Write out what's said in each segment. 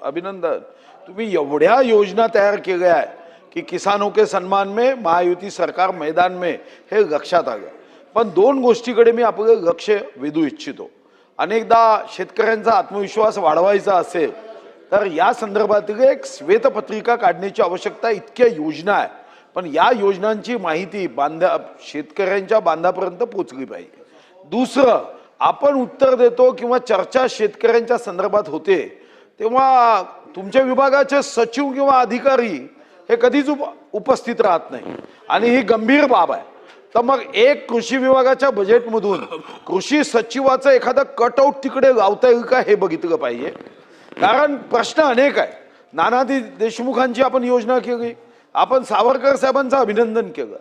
अभिनंदन। तुम्ही एवढ्या योजना तयार केल्या आहे की किसानों के सम्मान में महायुति सरकार मैदान में हे लक्षात आलं। पण दोन गोष्टीकडे मी आपलं लक्ष वेधू इच्छितो। अनेकदा शेतकऱ्यांचा आत्मविश्वास वाढवायचा असेल तर या संदर्भातील एक श्वेतपत्रिका काढण्याची आवश्यकता, इतक्या योजना आहे, पण या योजनांची माहिती शेतकऱ्यांच्या बांधापर्यंत पोहोचली पाहिजे। दुसरं, आपण उत्तर देतो किंवा चर्चा शेतकऱ्यांच्या संदर्भात होते तेव्हा तुमच्या विभागाचे सचिव किंवा अधिकारी हे कधीच उपस्थित राहत नाही आणि ही गंभीर बाब आहे। तर मग एक कृषी विभागाच्या बजेटमधून कृषी सचिवाचं एखादा कटआउट तिकडे लावता येईल का हे बघितलं पाहिजे, कारण प्रश्न अनेक आहे। नानाजी देशमुखांची आपण योजना केली, आपण सावरकर साहेबांचं अभिनंदन केलं,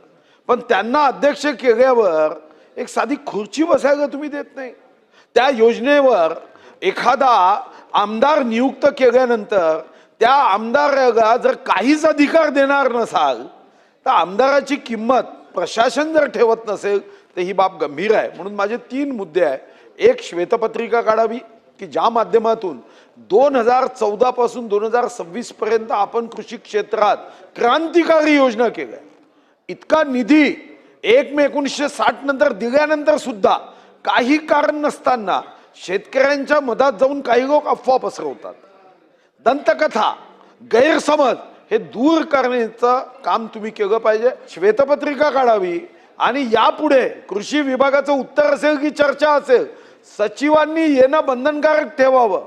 पण त्यांना अध्यक्ष केल्यावर एक साधी खुर्ची बसायला तुम्ही देत नाही। त्या योजनेवर एखादा आमदार नियुक्त केल्यानंतर त्या आमदाराला जर काहीच अधिकार देणार नसाल तर आमदाराची किंमत प्रशासन जर ठेवत नसेल तर ही बाब गंभीर आहे। म्हणून माझे 3 मुद्दे आहे। एक, श्वेतपत्रिका काढावी की ज्या माध्यमातून 2014 पासून 2026 पर्यंत आपण कृषी क्षेत्रात क्रांतिकारी योजना केल्या। इतका निधी 1 मे 1960 नंतर दिल्यानंतर सुद्धा काही कारण नसताना शेतकऱ्यांच्या मधात जाऊन काही लोक अफवा पसरवतात। दंतकथा, गैरसमज हे दूर करण्याचं काम तुम्ही केलं पाहिजे। श्वेतपत्रिका काढावी आणि यापुढे कृषी विभागाचं उत्तर असेल की चर्चा असेल, सचिवांनी येणं बंधनकारक ठेवावं।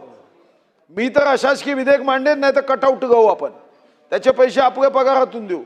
मी तर अशासकीय विधेयक मांडेन, नाही तर कटआउट गाऊ, आपण त्याचे पैसे आपल्या पगारातून देऊ।